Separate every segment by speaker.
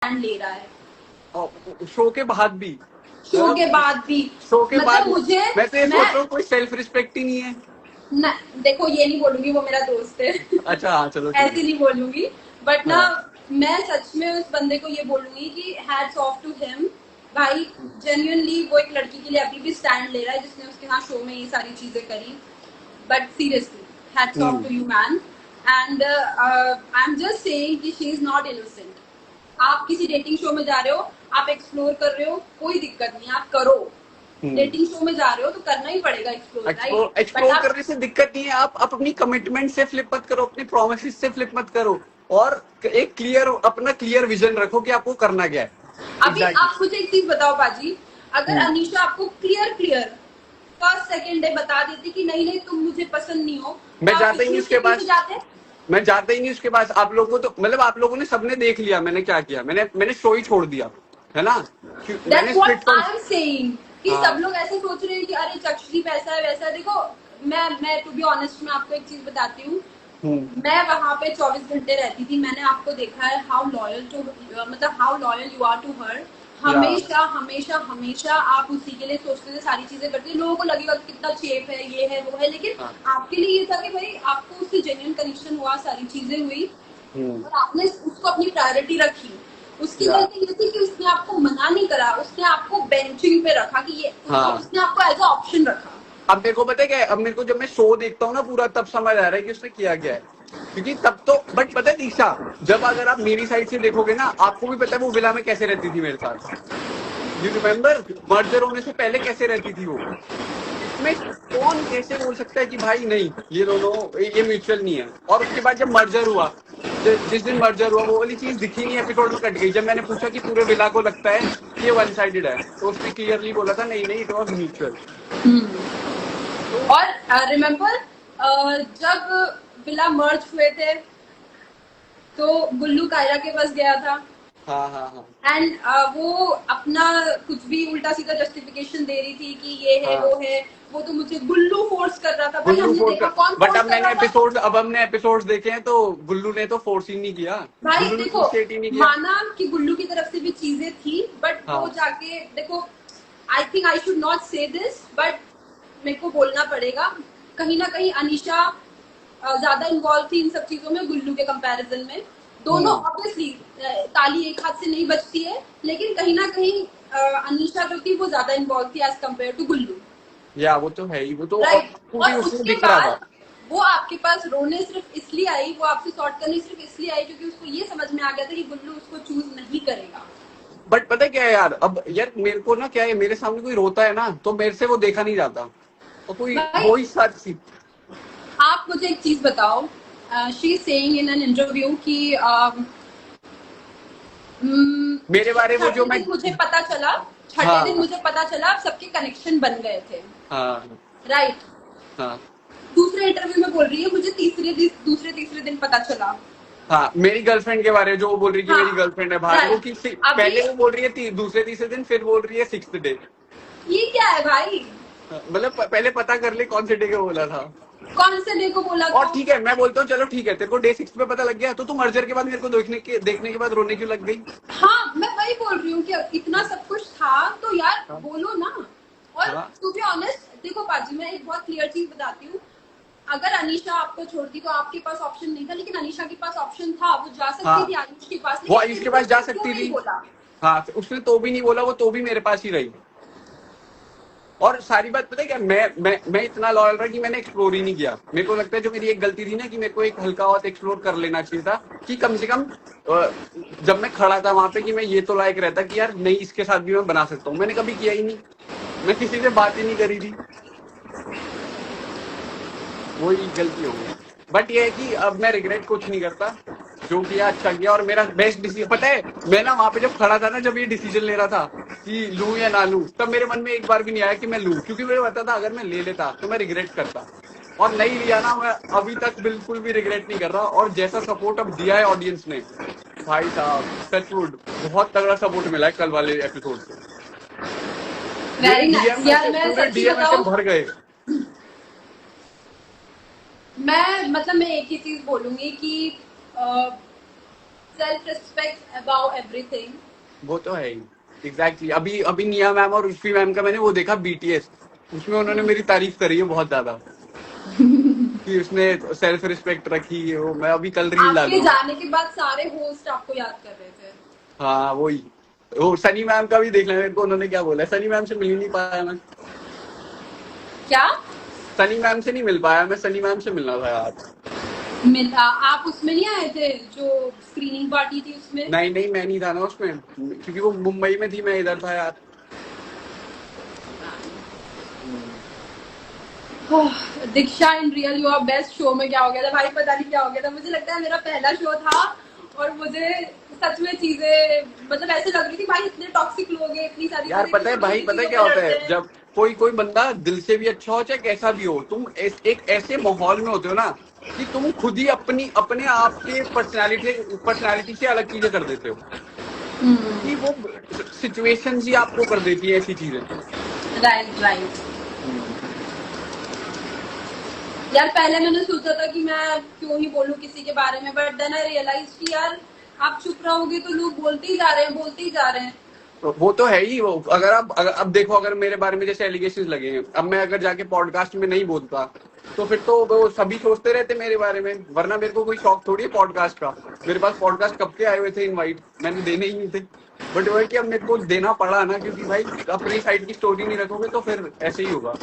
Speaker 1: Stand ले रहा है
Speaker 2: और शो के बाद भी,
Speaker 1: शो के बाद भी।
Speaker 2: शो के बाद
Speaker 1: मतलब मुझे
Speaker 2: मैं तो ये सोच
Speaker 1: मैं
Speaker 2: रहा हूँ कोई सेल्फ रिस्पेक्ट ही नहीं है।
Speaker 1: न, देखो ये नहीं बोलूंगी, वो मेरा दोस्त है
Speaker 2: अच्छा हाँ चलो ठीक
Speaker 1: ऐसे
Speaker 2: है।
Speaker 1: नहीं बोलूंगी, बट ना
Speaker 2: हाँ
Speaker 1: मैं सच में उस बंदे को ये बोलूंगी कि हैट्स ऑफ टू हिम भाई। जेन्युइनली वो एक लड़की के लिए अभी भी स्टैंड ले रहा है जिसने उसके यहाँ शो में ये सारी चीजें करी। But seriously hats off to you man. And I am just saying कि शी इज नॉट इनोसेंट। आप किसी डेटिंग शो में जा रहे हो, आप एक्सप्लोर कर रहे हो, कोई दिक्कत नहीं, आप करो। डेटिंग शो में जा रहे हो तो करना ही पड़ेगा एक्सप्लोर, राइट? बट
Speaker 2: एक्सप्लोर
Speaker 1: आप
Speaker 2: करने से दिक्कत नहीं है, आप अपनी कमिटमेंट से फ्लिप मत करो, अपनी प्रोमिस से फ्लिप मत करो, और एक क्लियर अपना क्लियर विजन रखो कि आपको करना क्या है।
Speaker 1: अभी
Speaker 2: एग्जैक्टली
Speaker 1: आप मुझे एक चीज बताओ बाजी, अगर अनीशा आपको क्लियर फर्स्ट सेकेंड डे बता देती कि नहीं नहीं तुम मुझे पसंद नहीं हो,
Speaker 2: मैं
Speaker 1: तो आप
Speaker 2: जाता ही नहीं
Speaker 1: इतनी
Speaker 2: उसके
Speaker 1: तेजी से
Speaker 2: पास,
Speaker 1: जाते?
Speaker 2: मैं जाता ही नहीं उसके पास। आप लोगों को तो मतलब आप लोगों ने सबने देख लिया मैंने क्या किया, मैंने शो ही छोड़ दिया है ना। मैंने
Speaker 1: that's what
Speaker 2: split for,
Speaker 1: I am saying कि
Speaker 2: हाँ
Speaker 1: सब लोग ऐसे सोच रहे हैं कि अरे चक्षुदीप ऐसा है वैसा है। देखो मैं टू बी ऑनेस्ट मैं आपको एक चीज बताती हूँ। मैं वहां पे 24 घंटे रहती थी, मैंने आपको देखा है हाउ लॉयल टू, मतलब how loyal you are to her.
Speaker 2: या
Speaker 1: हमेशा हमेशा हमेशा आप उसी के लिए सोचते थे, सारी चीजें करते थे। लोगों को लगेगा कि कितना चेप है, ये है वो है, लेकिन
Speaker 2: हाँ
Speaker 1: आपके लिए ये था कि भाई आपको उससे जेन्युइन कनेक्शन हुआ, सारी चीजें हुई और आपने उसको अपनी प्रायोरिटी रखी। उसकी
Speaker 2: या
Speaker 1: गलती ये थी कि उसने आपको मना नहीं करा, उसने आपको बेंचिंग पे रखा कि ये
Speaker 2: हाँ।
Speaker 1: उसने आपको एज अ ऑप्शन रखा।
Speaker 2: अब मेरे को पता है क्या है, अब मेरे को जब मैं शो देखता हूँ ना पूरा, तब समझ आ रहा है कि उसने किया क्या है। क्योंकि तब तो बट पता है दीक्षा, जब अगर आप मेरी साइड से देखोगे ना, आपको भी पता है वो विला में कैसे रहती थी मेरे साथ। यू रिमेम्बर मर्जर होने से पहले कैसे रहती थी वो। इसमें कौन कैसे बोल सकता है कि भाई नहीं ये दोनों ये म्यूचुअल नहीं है। और उसके बाद जब मर्जर हुआ, जिस दिन मर्जर हुआ वो वाली चीज दिखी नहीं, एपिसोड में कट गई। जब मैंने पूछा कि पूरे विला को लगता है कि ये वन साइडेड है, तो उसने क्लियरली बोला था नहीं नहीं इट वॉज म्यूचुअल। तो
Speaker 1: और रिमेम्बर जब विला मर्ज हुए थे तो गुल्लू कायरा के पास गया था
Speaker 2: हाँ हाँ हाँ
Speaker 1: एंड वो अपना कुछ भी उल्टा सीधा जस्टिफिकेशन दे रही थी कि ये है
Speaker 2: हाँ
Speaker 1: वो है। वो तो मुझे गुल्लू फोर्स कर रहा था। भाई
Speaker 2: गुल्लू
Speaker 1: हमने
Speaker 2: फोर्स
Speaker 1: देखा कौन
Speaker 2: बट
Speaker 1: फोर्स
Speaker 2: अब
Speaker 1: कर
Speaker 2: मैंने
Speaker 1: रहा था?
Speaker 2: एपिसोड अब हमने एपिसोड्स देखे हैं तो गुल्लू ने तो फोर्स ही नहीं किया।
Speaker 1: भाई
Speaker 2: गुल्लू ने
Speaker 1: देखो,
Speaker 2: इनिशिएट ही नहीं किया।
Speaker 1: माना कि गुल्लू की तरफ से भी चीजें थी, बट वो
Speaker 2: हाँ
Speaker 1: जाके देखो, I think I should not से दिस, बट मेरे को बोलना पड़ेगा। कहीं ना कहीं अनीशा ज्यादा इन्वॉल्व थी इन सब चीजों में गुल्लू के कंपैरिजन में। दोनों ऑब्वियसली ताली एक हाथ से नहीं बचती है, लेकिन कहीं ना कहीं अनीशा जो थी वो ज्यादा इन्वॉल्व थी एज कम्पेयर टू गुल्लू,
Speaker 2: या वो तो है ही, वो तो
Speaker 1: राइट?
Speaker 2: आपको भी
Speaker 1: और
Speaker 2: उसमें
Speaker 1: उसके
Speaker 2: दिख रहा था।
Speaker 1: बाद वो आपके पास रोने सिर्फ इसलिए आई, वो आपसे सॉर्ट करने सिर्फ इसलिए आई क्योंकि उसको ये समझ में आ गया था कि गुल्लू उसको चूज नहीं करेगा।
Speaker 2: बट पता है क्या है यार, अब यार मेरे को ना क्या है, मेरे सामने कोई रोता है ना तो मेरे से वो देखा नहीं जाता, और कोई
Speaker 1: भाई
Speaker 2: हो ही सारी।
Speaker 1: आप मुझे एक चीज बताओ, she is saying in an interview कि
Speaker 2: मेरे बारे में जो
Speaker 1: छठे
Speaker 2: मैं,
Speaker 1: दिन मुझे पता चला, छठे दिन
Speaker 2: हाँ
Speaker 1: मुझे पता चला सबके कनेक्शन बन गए थे,
Speaker 2: हाँ
Speaker 1: राइट?
Speaker 2: हाँ
Speaker 1: दूसरे इंटरव्यू में बोल रही है मुझे दूसरे तीसरे दिन पता चला।
Speaker 2: हाँ मेरी गर्लफ्रेंड के बारे में जो वो बोल रही है कि
Speaker 1: हाँ
Speaker 2: मेरी गर्लफ्रेंड है बाहर, वो
Speaker 1: राइट। अभी
Speaker 2: पहले वो बोल रही है दूसरे तीसरे दिन, फिर बोल रही है सिक्स्थ डे।
Speaker 1: ये क्या है भाई?
Speaker 2: मतलब पहले पता कर ले कौन से डे का बोला था।
Speaker 1: कौन से डे को बोला
Speaker 2: और
Speaker 1: था?
Speaker 2: ठीक है मैं बोलता हूँ चलो ठीक है, तेरे को डे 6 पे पता लग गया, तो तू मर्जर के बाद मेरे को देखने के बाद रोने क्यों लग गई।
Speaker 1: हाँ मैं वही बोल रही हूँ कि इतना सब कुछ था तो यार
Speaker 2: हाँ
Speaker 1: बोलो ना। और
Speaker 2: हाँ
Speaker 1: टू बी ऑनेस्ट देखो बाजी, मैं एक बहुत क्लियर चीज बताती हूँ। अगर अनीशा आपको छोड़ती तो आपके पास ऑप्शन नहीं था, लेकिन अनीशा के पास ऑप्शन था, वो जा सकती
Speaker 2: हाँ
Speaker 1: थी आयुष के पास,
Speaker 2: वो
Speaker 1: लेकिन
Speaker 2: आयुष के
Speaker 1: उसने
Speaker 2: पास जा
Speaker 1: क्यों
Speaker 2: सकती
Speaker 1: नहीं
Speaker 2: थी।
Speaker 1: बोला?
Speaker 2: हाँ उसने तो भी नहीं बोला, वो तो भी मेरे पास ही रही। और सारी बात पता है क्या, मैं इतना लॉयल रहा कि मैंने एक्सप्लोर ही नहीं किया। मेरे को लगता है जो मेरी एक गलती थी ना, कि मेरे को एक हल्का और एक्सप्लोर कर लेना चाहिए था, कि कम से कम जब मैं खड़ा था वहां पे कि मैं ये तो लायक रहता कि यार नहीं इसके साथ भी मैं बना सकता हूँ। मैंने कभी किया ही नहीं, मैं किसी से बात ही नहीं करी थी, वही गलती हो गई। बट ये है कि अब मैं रिग्रेट कुछ नहीं करता, जो किया अच्छा किया। और मेरा बेस्ट डिसीजन पता है, मैं ना वहां पे जब खड़ा था ना, जब ये डिसीजन ले रहा था कि लूं या ना लूं, तब मेरे मन में एक बार भी नहीं आया कि मैं लूं, क्योंकि मुझे पता था अगर मैं ले लेता तो मैं रिग्रेट करता। और नहीं लिया ना, मैं अभी तक बिल्कुल भी रिग्रेट नहीं कर रहा। और जैसा सपोर्ट अब दिया है ऑडियंस ने, भाई साहब टचवुड बहुत तगड़ा सपोर्ट मिला है कल वाले एपिसोड से। मेरे
Speaker 1: वेरी नाइस यार। मैं
Speaker 2: पूरे
Speaker 1: सच्ची
Speaker 2: डीएम ऐसे
Speaker 1: बताऊं,
Speaker 2: भर गए।
Speaker 1: मैं मतलब मैं एक ही चीज बोलूंगी कि सेल्फ रिस्पेक्ट अबाउट एवरीथिंग.
Speaker 2: वो तो है ही. एग्जैक्टली. अभी अभी निया मैम और उर्फी मैम का मैंने वो देखा बीटीएस. उसमें उन्होंने मेरी तारीफ करी है बहुत ज्यादा कि उसने सेल्फ रिस्पेक्ट रखी है. वो मैं अभी कल रील
Speaker 1: आपके
Speaker 2: डालूंगा.
Speaker 1: जाने के बाद सारे होस्ट आपको याद कर रहे थे.
Speaker 2: हाँ वही. वो सनी मैम का भी देख लेना मेरे को उन्होंने क्या बोला है. सनी मैम से मिल ही नहीं पाया मैं.
Speaker 1: क्या
Speaker 2: सनी मैम से नहीं मिल पाया मैं. सनी मैम से मिलना था यार.
Speaker 1: मिला? आप उसमें नहीं आए थे जो स्क्रीनिंग पार्टी थी उसमें?
Speaker 2: नहीं नहीं मैं नहीं था ना उसमें क्योंकि वो मुंबई में थी. मैं इधर था यार.
Speaker 1: Diksha in real your best show में क्या हो गया था भाई? पता नहीं क्या हो गया था. मुझे लगता है मेरा पहला शो था और मुझे सच में चीजें मतलब ऐसे लग रही थी भाई इतने टॉक्सिक लोग हैं, इतनी सारी
Speaker 2: यार
Speaker 1: चीजें,
Speaker 2: पता है
Speaker 1: छोटी
Speaker 2: भाई
Speaker 1: छोटी
Speaker 2: पता है
Speaker 1: चीजों
Speaker 2: क्या
Speaker 1: पे
Speaker 2: होता
Speaker 1: लड़ते
Speaker 2: है
Speaker 1: हैं.
Speaker 2: जब कोई कोई बंदा दिल से भी अच्छा हो चाहे कैसा भी हो. तुम एक ऐसे माहौल में होते हो ना कि तुम खुद ही अपने आप के पर्सनालिटी से अलग चीजें कर देते हो कि वो सिचुएशन ही आपको कर देती है ऐसी चीजें.
Speaker 1: Right right. यार पहले मैंने सोचा था कि मैं क्यों ही बोलूं किसी के बारे में, बट देन आई रियलाइज कि यार आप चुप रहोगे तो लोग बोलते ही जा रहे हैं, बोलते ही जा रहे हैं.
Speaker 2: वो तो है ही. वो अब देखो अगर मेरे बारे में जैसे एलिगेशन लगे हैं. अब मैं अगर जाके पॉडकास्ट में नहीं बोलता तो फिर तो वो सभी सोचते रहते मेरे बारे में. वरना मेरे को कोई शौक थोड़ी है पॉडकास्ट का. मेरे पास पॉडकास्ट कब के आए हुए थे इनवाइट. मैंने देने ही नहीं थे. बट वो है कि अब मेरे को देना पड़ा ना क्योंकि भाई अपनी साइड की स्टोरी नहीं रखोगे तो फिर ऐसे ही होगा.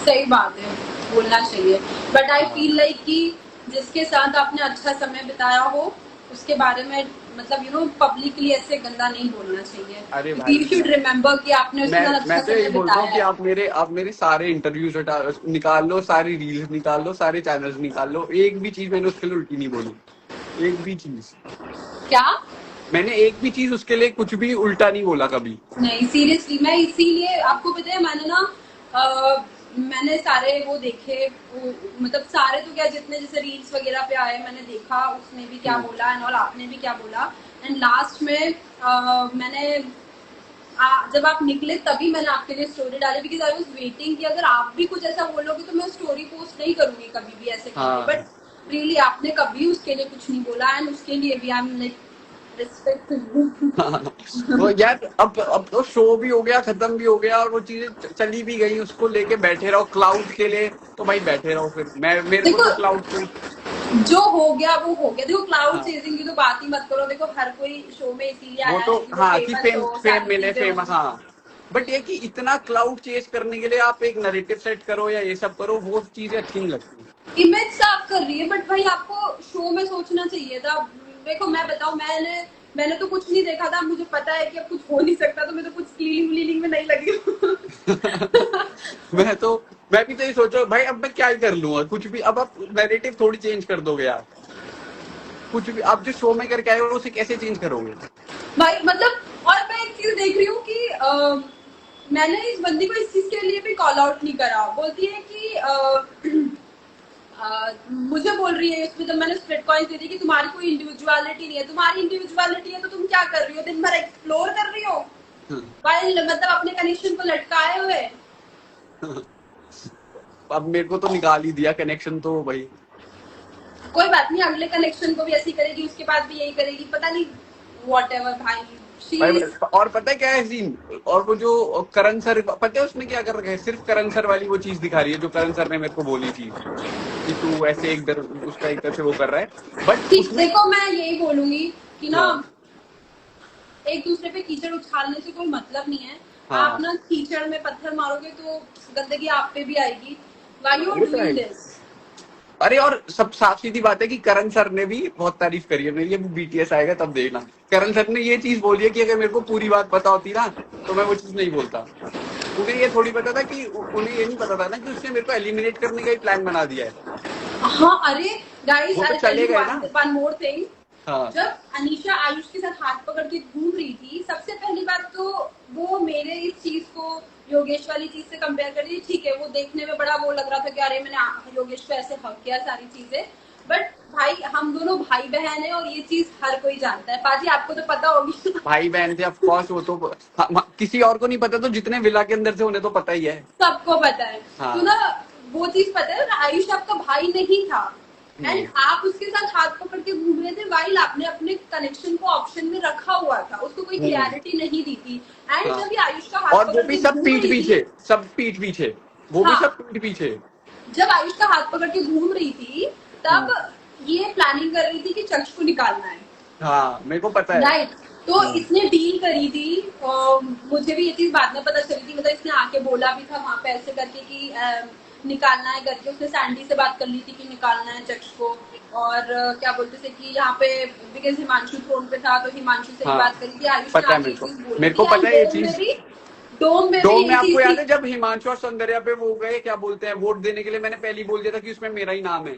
Speaker 1: सही बात है, बोलना चाहिए. बट आई फील लाइक कि जिसके साथ आपने अच्छा समय बिताया हो उसके बारे में मतलब यू नो पब्लिकली ऐसे गंदा नहीं बोलना चाहिए.
Speaker 2: अरे भाई
Speaker 1: यू शुड रिमेम्बर कि आपने उसके साथ अच्छा
Speaker 2: मैं तो यही
Speaker 1: समय
Speaker 2: बोलता हूँ कि
Speaker 1: बिताया है.
Speaker 2: आप मेरे सारे इंटरव्यूज निकाल लो. सारी रील्स निकाल लो. सारे चैनल्स निकाल लो. एक भी चीज मैंने उसके लिए उल्टी नहीं बोली. एक भी चीज.
Speaker 1: क्या?
Speaker 2: मैंने एक भी चीज उसके लिए कुछ भी उल्टा नहीं बोला कभी.
Speaker 1: नहीं सीरियसली, मैं इसीलिए आपको पता है मैंने ना मैंने सारे वो देखे मतलब सारे तो क्या जितने जैसे रील्स वगैरह पे आए मैंने देखा उसने भी क्या बोला एंड और आपने भी क्या बोला. एंड लास्ट में मैंने जब आप निकले तभी मैंने आपके लिए स्टोरी डाली बिकॉज आई वाज वेटिंग कि अगर आप भी कुछ ऐसा बोलोगे तो मैं स्टोरी पोस्ट नहीं करूंगी कभी भी ऐसे करके.
Speaker 2: हाँ.
Speaker 1: बट रियली आपने कभी उसके लिए कुछ नहीं बोला एंड उसके लिए भी I am like respect to
Speaker 2: तो यार अब तो शो भी हो गया खत्म भी हो गया और वो चीजें चली भी गई. उसको लेके बैठे रहो क्लाउड के लिए तो भाई बैठे रहो. फिर मेरे को तो क्लाउड को
Speaker 1: जो हो गया वो हो गया. देखो क्लाउड
Speaker 2: हाँ.
Speaker 1: चेजिंग की तो बात ही मत करो. देखो हर कोई शो में इसीलिए
Speaker 2: वो
Speaker 1: आया
Speaker 2: तो
Speaker 1: है कि वो
Speaker 2: हाँ कि
Speaker 1: फेमस हो,
Speaker 2: फेम
Speaker 1: सारी
Speaker 2: मिले
Speaker 1: चीजें
Speaker 2: फेम.
Speaker 1: हो.
Speaker 2: हाँ. बट ये कि इतना क्लाउड चेज करने के लिए आप एक नैरेटिव सेट करो या ये सब करो वो चीजें अच्छी नहीं लगती.
Speaker 1: इमेज साफ कर रही है बट भाई आपको शो में सोचना चाहिए था. देखो मैं बताऊं मैंने तो कुछ नहीं देखा था. मुझे पता है कि अब कुछ हो नहीं सकता तो मैं तो कुछ क्लीनिंग में नहीं लगी हूँ.
Speaker 2: मैं भी तो ये सोचो भाई अब मैं क्या ही कर लूंगा कुछ भी. अब आप नैरेटिव थोड़ी चेंज कर दोगे यार. कुछ भी आप जो शो में करके आए हो उसे कैसे चेंज करोगे.
Speaker 1: भाई मतलब और मैं एक चीज देख रही हूँ कि मैंने इस बंदी को इस चीज के लिए भी कॉल आउट नहीं करा. बोलती है कि मुझे बोल रही है इसमें जब मैंने स्प्लिट कॉइन्स दे दी कि तुम्हारी कोई इंडिविजुअलिटी नहीं है. तुम्हारी इंडिविजुअलिटी है तो तुम क्या कर रही हो? दिन भर एक्सप्लोर कर रही हो भाई मतलब अपने कनेक्शन को लटकाए हुए.
Speaker 2: अब मेरे को तो निकाल ही दिया कनेक्शन तो भाई.
Speaker 1: कोई बात नहीं, अगले कनेक्शन को भी ऐसी करेगी, उसके बाद भी यही करेगी. पता नहीं व्हाटएवर भाई.
Speaker 2: और पता है क्या है सीन. और वो जो करण सर पता है उसने क्या कर रखा है. सिर्फ करण सर वाली वो चीज दिखा रही है जो करण सर ने मेरे को बोली थी कि तू ऐसे एक तरह से वो कर रहा है. बट
Speaker 1: देखो मैं यही बोलूंगी कि ना
Speaker 2: हाँ.
Speaker 1: एक दूसरे पे कीचड़ उछालने से कोई मतलब नहीं है.
Speaker 2: हाँ.
Speaker 1: आप ना कीचड़ में पत्थर मारोगे तो गंदगी आप पे भी आएगी. व्हाई यू आर
Speaker 2: वो तो है.
Speaker 1: Doing this?
Speaker 2: अरे और सब साफ सीधी बात है कि करण सर ने भी बहुत तारीफ करी है मेरी. अभी बीटीएस आएगा तब देखना. करण सर ने ये चीज बोली है कि अगर मेरे को पूरी बात पता होती ना तो मैं वो चीज नहीं बोलता. उन्हें ये थोड़ी पता था कि उन्हें ये नहीं पता था ना कि उसने मेरे को एलिमिनेट करने का ही प्लान बना दिया है.
Speaker 1: हाँ अरे गाइस
Speaker 2: वो तो चले गए ना.
Speaker 1: One more thing.
Speaker 2: हाँ.
Speaker 1: जब अनीशा आयुष के साथ हाथ पकड़ के घूम रही थी सबसे पहली बात तो वो मेरे इस चीज को योगेश वाली चीज से कंपेयर कर रही. ठीक है वो देखने में बड़ा वो लग रहा था कि अरे मैंने योगेश को ऐसे हक किया सारी चीजें. बट भाई हम दोनों भाई बहन हैं और ये चीज हर कोई जानता है. पाजी आपको तो पता होगी.
Speaker 2: भाई बहन थे ऑफ कोर्स. वो तो किसी और को नहीं पता तो जितने विला के अंदर से उन्हें तो पता ही है.
Speaker 1: सबको पता है.
Speaker 2: हाँ.
Speaker 1: तो ना वो चीज पता है ना आयुष आपका भाई नहीं था. एंड आप उसके साथ हाथ पकड़ के घूम रहे थे वाइल आपने अपने कनेक्शन को ऑप्शन में रखा हुआ था, उसको कोई क्लैरिटी नहीं दी थी। एंड
Speaker 2: हाँ,
Speaker 1: जब ये आयुष का हाथ
Speaker 2: और वो
Speaker 1: पकड़
Speaker 2: भी
Speaker 1: के
Speaker 2: सब
Speaker 1: घूम
Speaker 2: पीठ
Speaker 1: रही
Speaker 2: पीछे,
Speaker 1: थी,
Speaker 2: सब पीठ पीछे, वो भी
Speaker 1: हाँ,
Speaker 2: सब पीठ पीछे।
Speaker 1: जब आयुष का हाथ पकड़ के घूम रही थी तब ये प्लानिंग कर रही थी कि चक्ष को निकालना है,
Speaker 2: हाँ मेरे को पता है।
Speaker 1: राइट। तो इसने डील करी थी और मुझे भी ये चीज बाद में पता चली थी, मतलब इसने आके बोला भी था वहां पे ऐसे करके कि निकालना है करके, उसने सैंडी से बात कर ली थी कि निकालना है चक्ष को। और क्या बोलते थे कि यहाँ पे बिकॉज हिमांशु थ्रोन पे था तो हिमांशु से भी
Speaker 2: हाँ
Speaker 1: बात करी थी, आयुष ने
Speaker 2: पता है
Speaker 1: आके
Speaker 2: मेरे
Speaker 1: ये
Speaker 2: को,
Speaker 1: चीज बोली
Speaker 2: मेरे
Speaker 1: थी।
Speaker 2: को
Speaker 1: एंड
Speaker 2: पता है ये चीज।
Speaker 1: डोम में भी
Speaker 2: डोम में
Speaker 1: यही
Speaker 2: आपको
Speaker 1: चीज
Speaker 2: याद
Speaker 1: थी।
Speaker 2: है जब हिमांशु और सौंदर्या पे वो गए, क्या बोलते हैं, वोट देने के लिए, मैंने पहले ही बोल दिया था कि उसमें मेरा ही नाम है,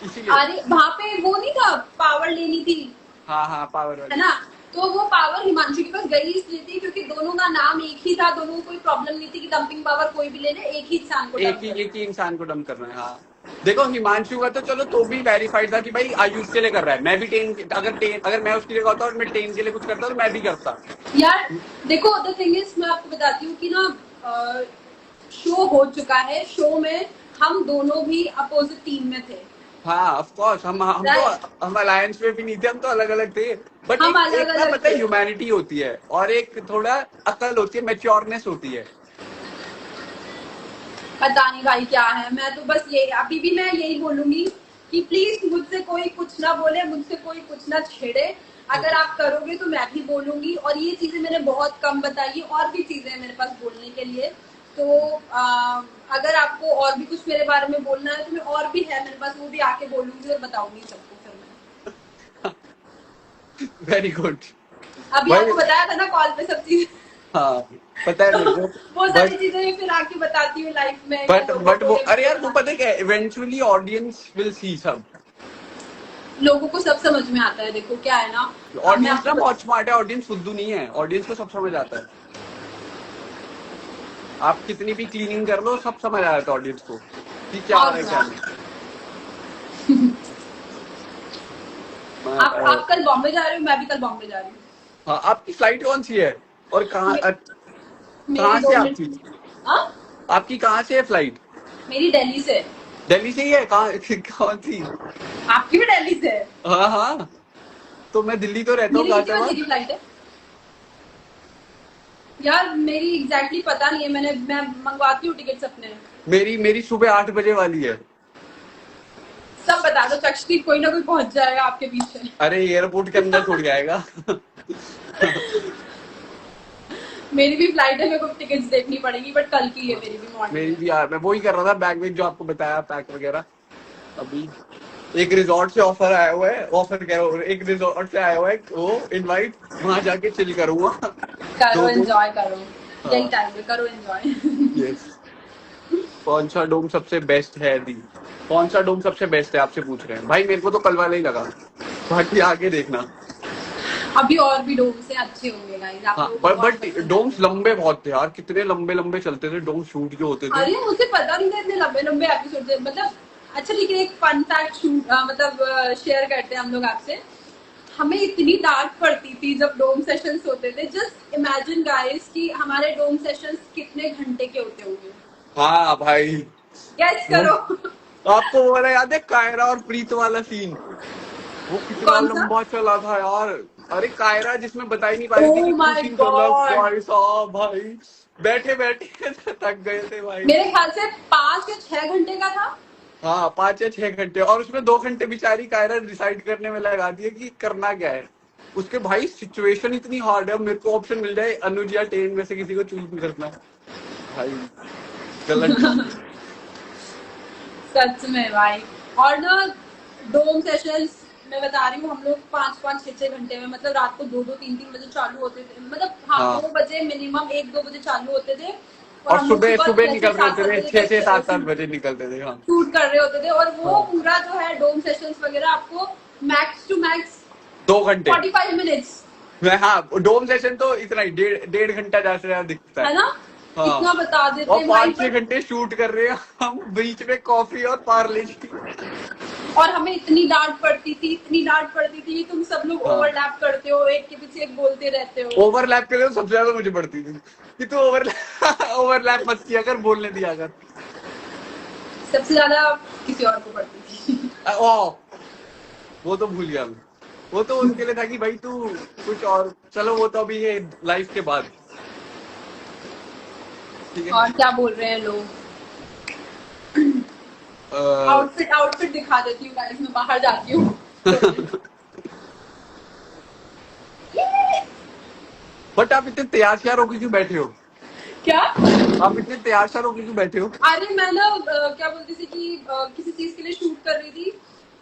Speaker 2: इसीलिए।
Speaker 1: अरे वहां पे वो नहीं था, पावर लेनी थी,
Speaker 2: हाँ हाँ पावर
Speaker 1: है
Speaker 2: वाली।
Speaker 1: ना। तो वो पावर हिमांशु के पास गई इसलिए थी क्योंकि दोनों का नाम एक ही था, दोनों को कोई प्रॉब्लम नहीं थी कि डंपिंग पावर कोई भी ले ले, एक ही इंसान को डंप कर।
Speaker 2: एक ही इंसान को डम करना है। हाँ देखो हिमांशु का तो चलो तो भी वेरीफाइड था कि भाई आयुष के लिए कर रहा है, मैं भी अगर मैं उसके लिए करता और मैं टेन के लिए कुछ करता तो मैं भी करता।
Speaker 1: यार देखो, द थिंग इज, मैं आपको बताती हूँ कि ना शो हो चुका है, शो में हम दोनों भी अपोजिट टीम में थे,
Speaker 2: हाँ ऑफ कोर्स, हम
Speaker 1: राइट।
Speaker 2: तो हम अलायंस में भी नहीं थे, हम तो अलग अलग थे। बट
Speaker 1: हम
Speaker 2: एक
Speaker 1: अलग
Speaker 2: एक ना
Speaker 1: अलग
Speaker 2: पता है
Speaker 1: थे।
Speaker 2: ह्यूमैनिटी होती है और एक थोड़ा अकल होती है, मेच्योरनेस होती है।
Speaker 1: पता नहीं भाई क्या है, मैं तो बस ये अभी भी मैं यही बोलूंगी कि प्लीज मुझसे कोई कुछ ना बोले, मुझसे कोई कुछ ना छेड़े। अगर आप करोगे तो मैं भी बोलूंगी, और ये चीजें मैंने बहुत कम बताई है, और भी चीजें हैं मेरे पास बोलने के लिए। तो अगर आपको और भी कुछ मेरे बारे में बोलना है तो मैं, और भी है मेरे पास, वो भी आके बोलूंगी और बताऊंगी सबको फिर मैं।
Speaker 2: वेरी गुड
Speaker 1: अभी
Speaker 2: भाई।
Speaker 1: आपको बताया था ना कॉल पे सब चीज।
Speaker 2: हाँ पता है मेरे को।
Speaker 1: वो सारी
Speaker 2: बट
Speaker 1: चीजें फिर आके बताती हूँ लाइफ में कि
Speaker 2: बट
Speaker 1: लोगों
Speaker 2: बट
Speaker 1: को
Speaker 2: वो,
Speaker 1: ये
Speaker 2: अरे
Speaker 1: वीडियो
Speaker 2: यार वो पता है क्या, इवेंचुअली ऑडियंस विल सी सब।
Speaker 1: लोगों को सब समझ में आता है। देखो क्या है ना, अब मैं
Speaker 2: ऑडियंस ना
Speaker 1: आपको
Speaker 2: बहुत स्मार्ट है, ऑडियंस फुद्दू नहीं है, ऑडियंस को सब समझ आता है। आप कितनी भी क्लीनिंग कर लो सब समझ आ जाता है ऑडियंस को कि क्या हो
Speaker 1: और
Speaker 2: रहा है क्या
Speaker 1: क्या।
Speaker 2: नहीं।
Speaker 1: आप कल बॉम्बे जा रहे हो, मैं भी कल बॉम्बे जा रही हूँ।
Speaker 2: हाँ आपकी फ्लाइट कौन सी है और
Speaker 1: मेरी
Speaker 2: कहाँ से
Speaker 1: 2
Speaker 2: आपकी,
Speaker 1: मिनट। हाँ,
Speaker 2: आपकी कहाँ से है फ्लाइट?
Speaker 1: मेरी दिल्ली से है।
Speaker 2: दिल्ली से ही है? कहाँ कौन सी?
Speaker 1: आपकी भी दिल्ली से है?
Speaker 2: हाँ हाँ, तो मैं दिल्ली तो रहता हूँ
Speaker 1: मेरी कितने बजे
Speaker 2: गाजियाबाद।
Speaker 1: की फ्लाइट है यार? मेरी एग्जैक्टली पता नहीं है, मैं मंगवाती हूँ टिकट्स अपने।
Speaker 2: मेरी मेरी सुबह 8 बजे वाली है।
Speaker 1: सब बता दो, चक्षदीप कोई ना कोई पहुंच जाएगा आपके पीछे।
Speaker 2: अरे एयरपोर्ट के अंदर छोड़ जाएगा।
Speaker 1: मेरी भी फ्लाइट है, मेरे को टिकट्स देखनी पड़ेगी, बट कल की है मेरी भी मॉर्निंग
Speaker 2: मेरी
Speaker 1: में।
Speaker 2: भी यार, मैं वही कर रहा था, बैग वैग जो आपको बताया पैक वगैरह। अभी एक रिजॉर्ट से ऑफर आया हुआ है, ऑफर कह रहा हूँ, एक रिजॉर्ट से आया हुआ है वो इनवाइट, वहां जाके चिल करूंगा।
Speaker 1: करो
Speaker 2: 2 दिन।
Speaker 1: एंजॉय करो, यही
Speaker 2: हाँ
Speaker 1: टाइम है, करो एंजॉय।
Speaker 2: यस। कौन सा डोम सबसे बेस्ट है दी, कौन सा डोम सबसे बेस्ट है आपसे पूछ रहे हैं भाई? मेरे को तो कल वाला ही लगा, बाकी आगे देखना।
Speaker 1: अभी और भी डोम से अच्छे होंगे गाइस, आप
Speaker 2: हाँ
Speaker 1: लोगों को बहुत
Speaker 2: बट
Speaker 1: पसंद
Speaker 2: डोम्स
Speaker 1: आएंगे।
Speaker 2: लंबे बहुत थे यार, कितने लंबे लंबे चलते थे डोम शूट जो होते थे।
Speaker 1: अरे मुझे पता नहीं था इतने लंबे लंबे एपिसोड थे, मतलब अच्छा ठीक है, एक फन फैक्ट मतलब शेयर करते हैं हम लोग आपसे। हमें इतनी डांट पड़ती थी जब डोम सेशंस होते थे। जस्ट इमेजिन गाइस कि हमारे डोम सेशंस कितने घंटे के होते होंगे,
Speaker 2: हाँ भाई।
Speaker 1: गेस
Speaker 2: वो
Speaker 1: करो।
Speaker 2: आपको वो वाला याद है कायरा और प्रीत वाला सीन? वो कितना
Speaker 1: कौन सा?
Speaker 2: लंबा चला था यार। अरे कायरा जिसमें बता ही नहीं पा रही थी
Speaker 1: ओ
Speaker 2: कि क्यों
Speaker 1: माय
Speaker 2: सीन चल रहा है,
Speaker 1: गॉड,
Speaker 2: भाई साहब भाई बैठे बैठे थक गए थे भाई।
Speaker 1: मेरे ख्याल से 5 या 6 घंटे का था।
Speaker 2: हाँ 5 या 6 घंटे, और उसमें 2 घंटे बेचारी कायरा डिसाइड करने में लगा दिए कि करना क्या है। उसके भाई सिचुएशन इतनी हार्ड है, मेरे को ऑप्शन मिल जाए अनुज या टेन में से किसी को चूज भी करना भाई, गलत था।
Speaker 1: सच में भाई। और ना डोम सेशंस मैं बता रही हूँ, हम लोग 5-5, 6-6 घंटे में, मतलब रात को 2-2, 3-3 बजे चालू होते थे, मतलब हाँ
Speaker 2: हाँ
Speaker 1: 2 बजे मिनिमम, 1-2 बजे चालू होते थे। और
Speaker 2: और
Speaker 1: हम लोग
Speaker 2: सुबह
Speaker 1: सुबह
Speaker 2: सुबह
Speaker 1: 6 से
Speaker 2: निकल रहे
Speaker 1: 7-7
Speaker 2: थे,
Speaker 1: बजे
Speaker 2: 6 से 7
Speaker 1: तक
Speaker 2: बजे निकलते थे। हाँ
Speaker 1: शूट कर रहे होते थे। और वो
Speaker 2: हाँ
Speaker 1: पूरा जो है डोम सेशंस वगैरह आपको मैक्स टू मैक्स
Speaker 2: 2 घंटे
Speaker 1: 45 मिनट्स,
Speaker 2: में। हाँ डोम सेशन तो इतना ही, 1.5 घंटा ज्यादा से ज्यादा दिखता
Speaker 1: है
Speaker 2: है।
Speaker 1: ना,
Speaker 2: हाँ
Speaker 1: इतना बता देते
Speaker 2: और
Speaker 1: हैं भाई।
Speaker 2: 5-6 घंटे शूट कर रहे हैं हम, बीच में कॉफी और पार्ले जी।
Speaker 1: और हमें इतनी डांट पड़ती थी, इतनी डांट पड़ती थी कि तुम सब लोग
Speaker 2: हाँ
Speaker 1: ओवरलैप करते हो, एक के पीछे एक बोलते रहते हो।
Speaker 2: ओवरलैप के लिए तो सबसे ज्यादा मुझे पड़ती थी कि तू ओवरलैप ओवरलैप मत किया कर, बोलने दिया कर।
Speaker 1: सबसे ज्यादा किसी और को पड़ती थी।
Speaker 2: ओ, वो तो भूल गया मैं। वो तो उनके लिए था कि भाई तू कुछ और, चलो वो तो अभी ये लाइफ के बाद, ठीक है।
Speaker 1: और क्या बोल रहे हैं लोग? आउटफिट आउटफिट दिखा देती हूँ गाइस, मैं बाहर जाती हूँ।
Speaker 2: बट आप इतने तैयार श्यार होकर क्यों बैठे हो?
Speaker 1: क्या?
Speaker 2: आप इतने तैयार श्यार होकर क्यों बैठे हो?
Speaker 1: अरे मैं ना क्या बोलती थी कि किसी चीज के लिए शूट कर रही थी,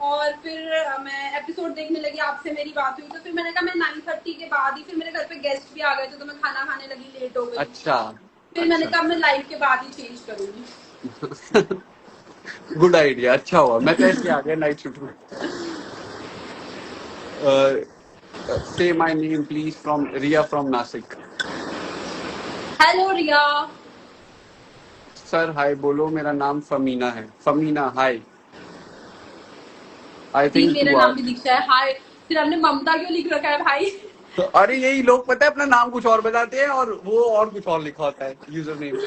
Speaker 1: और फिर मैं एपिसोड देखने लगी, आपसे मेरी बात हुई, तो फिर मैंने कहा मैं 9:30 के बाद ही, फिर मेरे घर पे गेस्ट भी आ गए थे तो मैं खाना खाने लगी, लेट हो गई।
Speaker 2: अच्छा,
Speaker 1: फिर मैंने कहा मैं लाइव के बाद ही चेंज करूंगी।
Speaker 2: गुड आइडिया, अच्छा हुआ। मैं तो ऐसे आ गया नाइट शूट में। Say my name please from Riya from Nashik.
Speaker 1: Hello Riya.
Speaker 2: Sir hi बोलो, मेरा नाम फमीना है। फमीना हाय। आई
Speaker 1: जी
Speaker 2: थिंक
Speaker 1: मेरा
Speaker 2: तू
Speaker 1: नाम भी दीक्षा है। हाय। फिर आपने ममता क्यों लिख रखा है भाई?
Speaker 2: अरे यही लोग पता है अपना नाम कुछ और बताते हैं और वो और कुछ और लिखा होता है यूजर नेम।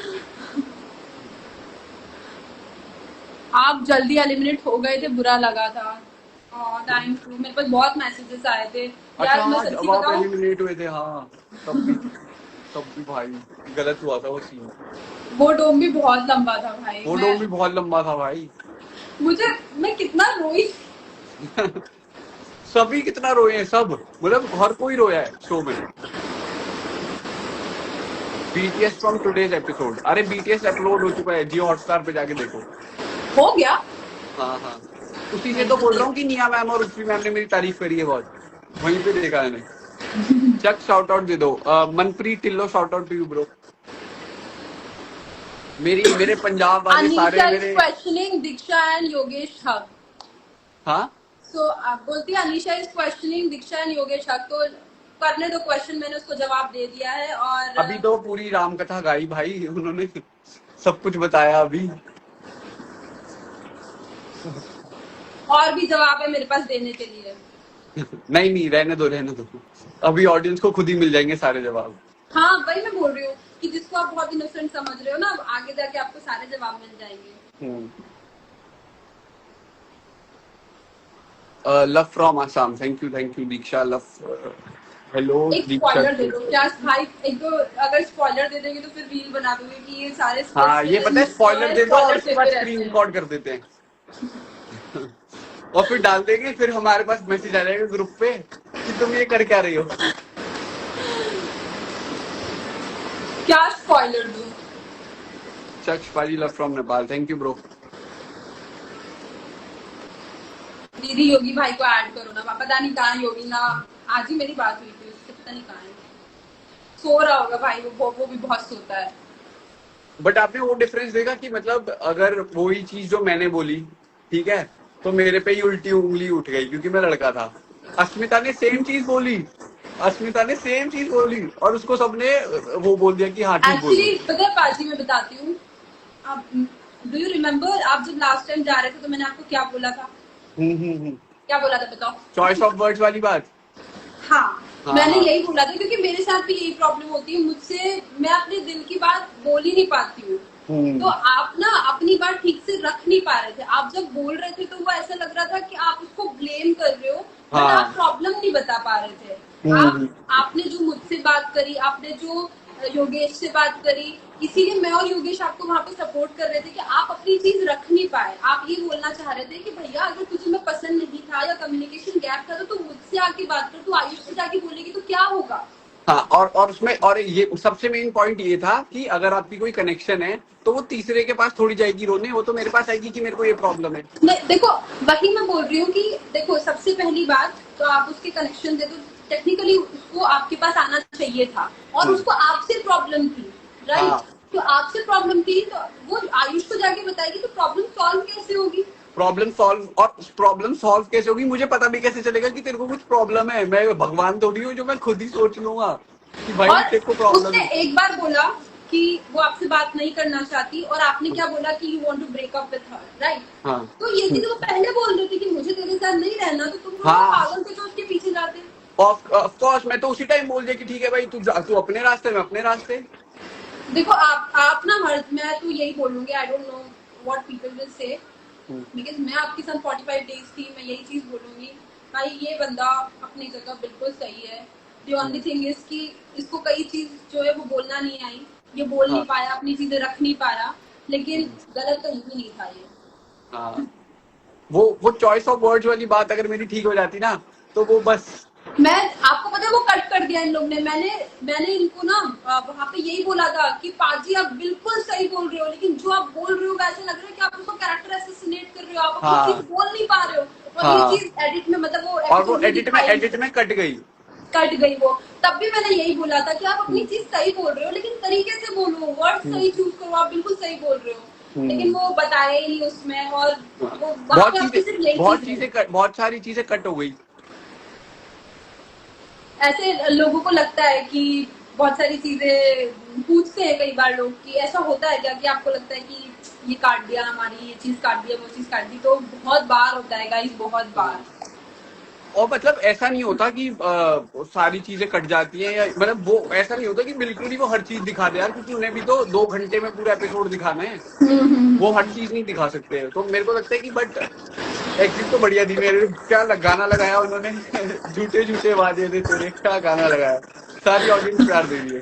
Speaker 1: आप जल्दी एलिमिनेट हो गए थे, बुरा लगा था। थैंक यू, मेरे पास बहुत मैसेजेस आए थे
Speaker 2: अच्छा
Speaker 1: यार, मैं
Speaker 2: हाँ,
Speaker 1: सच्ची
Speaker 2: जब आप
Speaker 1: बताऊं,
Speaker 2: एलिमिनेट हुए थे, हाँ तब भी भाई गलत हुआ था वो सीन।
Speaker 1: वो डोम भी बहुत लंबा था भाई।
Speaker 2: वो डोम भी बहुत लंबा था भाई।
Speaker 1: मैं कितना रोई।
Speaker 2: सभी कितना रोए हैं, सब मतलब हर कोई रोया है शो में। बीटीएस फ्रॉम टुडेज एपिसोड, अरे बीटीएस अपलोड हो चुका है, जियो हॉटस्टार पे जाके देखो।
Speaker 1: हो गया?
Speaker 2: हाँ हाँ, उसी से तो बोल रहा हूँ कि निया मैम और उर्फी मैम ने मेरी तारीफ करी है बहुत, वहीं पे देखा मैंने। चक शाउट आउट दे दो। Manpreet Tillo shout out to you bro. मेरे पंजाब वाले सारे
Speaker 1: अनीशा इज
Speaker 2: मेरे।
Speaker 1: Questioning Diksha and Yogesh Haq.
Speaker 2: हाँ
Speaker 1: सो आप बोलती है Anisha is questioning Diksha and Yogesh Haq, तो करने दो क्वेश्चन, मैंने उसको जवाब दे दिया है। और
Speaker 2: अभी तो पूरी राम कथा गाई भाई उन्होंने, सब कुछ बताया अभी।
Speaker 1: और भी जवाब है मेरे पास देने के लिए।
Speaker 2: नहीं रहने दो, अभी ऑडियंस को खुद ही मिल जाएंगे सारे जवाब।
Speaker 1: हाँ वही मैं बोल रही हूँ कि जिसको आप बहुत इनोसेंट समझ रहे हो ना, आगे जाके आपको सारे जवाब मिल जाएंगे।
Speaker 2: Love from Assam, thank you Diksha. Love, hello
Speaker 1: एक
Speaker 2: दीक्षा।
Speaker 1: स्पॉइलर दे दो क्या भाई? एक दो अगर स्पॉइलर दे देंगे तो फिर रील बना दोगे कि ये सारे
Speaker 2: हाँ ये पता है, स्पॉइलर दे दो और उसके बाद
Speaker 1: देते
Speaker 2: स्क्रीन
Speaker 1: रहते हैं।
Speaker 2: रिकॉर्ड कर देते हैं और फिर डाल देंगे, फिर हमारे पास मैसेज आ जाएगा ग्रुप पे कि तुम ये कर क्या रही हो।
Speaker 1: क्या स्पॉइलर दूं?
Speaker 2: चक पाजी love from Nepal, thank you bro.
Speaker 1: दीदी योगी भाई को ऐड करो ना, पता नहीं कहाँ है योगी ना। आज ही मेरी बात हुई थी उससे, पता नहीं कहाँ है। सो रहा होगा भाई, वो भी बहुत सोता है।
Speaker 2: बट आपने वो डिफरेंस देखा कि मतलब अगर वही चीज जो मैंने बोली, ठीक है, तो मेरे पे ही उल्टी उंगली उठ गई क्योंकि मैं लड़का था। अस्मिता ने सेम चीज बोली और उसको सबने वो बोल दिया कि हाँ ठीक बोल
Speaker 1: एक्चुअली पता है पाजी, मैं बताती हूँ। आप डू यू रिमेम्बर आप जब लास्ट टाइम जा रहे थे तो मैंने आपको क्या बोला था? क्या बोला था बताओ?
Speaker 2: चॉइस ऑफ वर्ड्स वाली बात।
Speaker 1: हाँ,
Speaker 2: हाँ,
Speaker 1: मैंने
Speaker 2: हाँ।
Speaker 1: यही बोला था क्योंकि मेरे साथ भी यही प्रॉब्लम होती है, मुझसे मैं अपने दिल की बात बोल ही नहीं पाती हूँ। तो आप ना अपनी बात ठीक से रख नहीं पा रहे थे। आप जब बोल रहे थे तो वो ऐसा लग रहा था कि आप उसको ब्लेम कर रहे हो, बट
Speaker 2: हाँ।
Speaker 1: आप प्रॉब्लम नहीं बता पा रहे थे। आपने जो मुझसे बात करी, आपने जो योगेश से बात करी, इसीलिए मैं और योगेश आपको वहां पे सपोर्ट कर रहे थे कि आप अपनी चीज रख नहीं पाए। आप ये बोलना चाह रहे थे कि भैया अगर तुझे मैं पसंद नहीं था या कम्युनिकेशन गैप था तो तू मुझसे आके बात कर, तू आयुष से जाके बोलेगी तो क्या होगा?
Speaker 2: हाँ, और उसमें और ये सबसे मेन पॉइंट ये था कि अगर आपकी कोई कनेक्शन है तो वो तीसरे के पास थोड़ी जाएगी रोने, वो तो मेरे पास आएगी कि मेरे को ये प्रॉब्लम है।
Speaker 1: नहीं देखो, वही मैं बोल रही हूँ कि देखो सबसे पहली बात तो आप उसके कनेक्शन दे दो। टेक्निकली उसको आपके पास आना चाहिए था और उसको आपसे प्रॉब्लम थी, राइट?
Speaker 2: हाँ।
Speaker 1: तो आपसे प्रॉब्लम थी तो वो आयुष को जाके बताएगी तो प्रॉब्लम सॉल्व कैसे होगी?
Speaker 2: प्रॉब्लम सॉल्व कैसे होगी, मुझे पता भी कैसे चलेगा कि तेरे को कुछ प्रॉब्लम है? मैं भगवान थोड़ी हूँ जो मैं खुद ही सोच लूंगा कि भाई
Speaker 1: और
Speaker 2: तेरे को प्रॉब्लम
Speaker 1: उसने
Speaker 2: है।
Speaker 1: एक बार बोला कि वो आपसे बात नहीं करना चाहती और आपने क्या बोला कि you want to break up with her, right?
Speaker 2: हाँ।
Speaker 1: तो ये चीज वो पहले बोल रही थी कि मुझे तेरे साथ नहीं रहना, तो तुम
Speaker 2: हाँ।
Speaker 1: पागल थे जो उसके पीछे जाते।
Speaker 2: ऑफ कोर्स मैं तो उसी टाइम बोल दिया कि ठीक है भाई, तू अपने रास्ते, मैं अपने रास्ते।
Speaker 1: देखो आप ना मैं तो यही बोलूंगी, I don't know what people will say, because मैं आपके साथ 45 डेज थी, मैं यही चीज बोलूंगी भाई ये बंदा अपनी जगह बिल्कुल सही है। द ओनली थिंग इज कि इसको कई चीज जो है वो बोलना नहीं आई, ये बोल नहीं
Speaker 2: हाँ
Speaker 1: पाया, अपनी चीजें रख नहीं पाया, लेकिन गलत कहीं भी नहीं था ये।
Speaker 2: हाँ, वो चॉइस ऑफ वर्ड्स वाली बात अगर मेरी ठीक हो जाती ना, तो वो बस।
Speaker 1: मैं आपको पता है वो कट कर दिया इन लोग ने। मैंने इनको ना वहां पे यही बोला था कि पाजी आप बिल्कुल सही बोल रहे हो, लेकिन जो आप बोल रहे हो वैसे लग रहा है कि आप उसको कैरेक्टर असैसिनेट कर रहे हो, आप अपनी
Speaker 2: हाँ
Speaker 1: चीज बोल नहीं पा रहे हो। और ये
Speaker 2: हाँ,
Speaker 1: चीज एडिट में मतलब वो
Speaker 2: और वो
Speaker 1: एपिसोड में दिखाई,
Speaker 2: एडिट में कट गई।
Speaker 1: कट गई वो। तब भी मैंने यही बोला था कि आप अपनी चीज सही बोल रहे हो, लेकिन तरीके से बोलो, वर्ड सही चूज करो, आप बिल्कुल सही बोल रहे हो। लेकिन वो बताया ही नहीं उसमें, और वो वहां पे आपकी सिर्फ यही चीज है।
Speaker 2: बहुत सारी चीजें कट हो गई।
Speaker 1: ऐसे लोगों को लगता है कि बहुत सारी चीजें पूछते हैं कई बार लोग कि ऐसा होता है क्या, कि आपको लगता है कि ये काट दिया हमारी, ये चीज काट दिया, वो चीज काट दी। तो बहुत बार होता है गाइस, बहुत बार।
Speaker 2: और मतलब ऐसा नहीं होता कि सारी चीजें कट जाती हैं, या मतलब वो ऐसा नहीं होता कि बिल्कुल ही वो हर चीज दिखा दे यार, क्योंकि उन्हें भी तो 2 घंटे में पूरा एपिसोड दिखाना है। वो हर चीज नहीं दिखा सकते। तो मेरे को लगता है कि बट एक्टिंग तो बढ़िया थी। मेरे क्या गाना लगाया उन्होंने झूठे झूठे वादे थे तेरे, क्या गाना लगाया, सारी ऑडियंस प्यार दे रही है।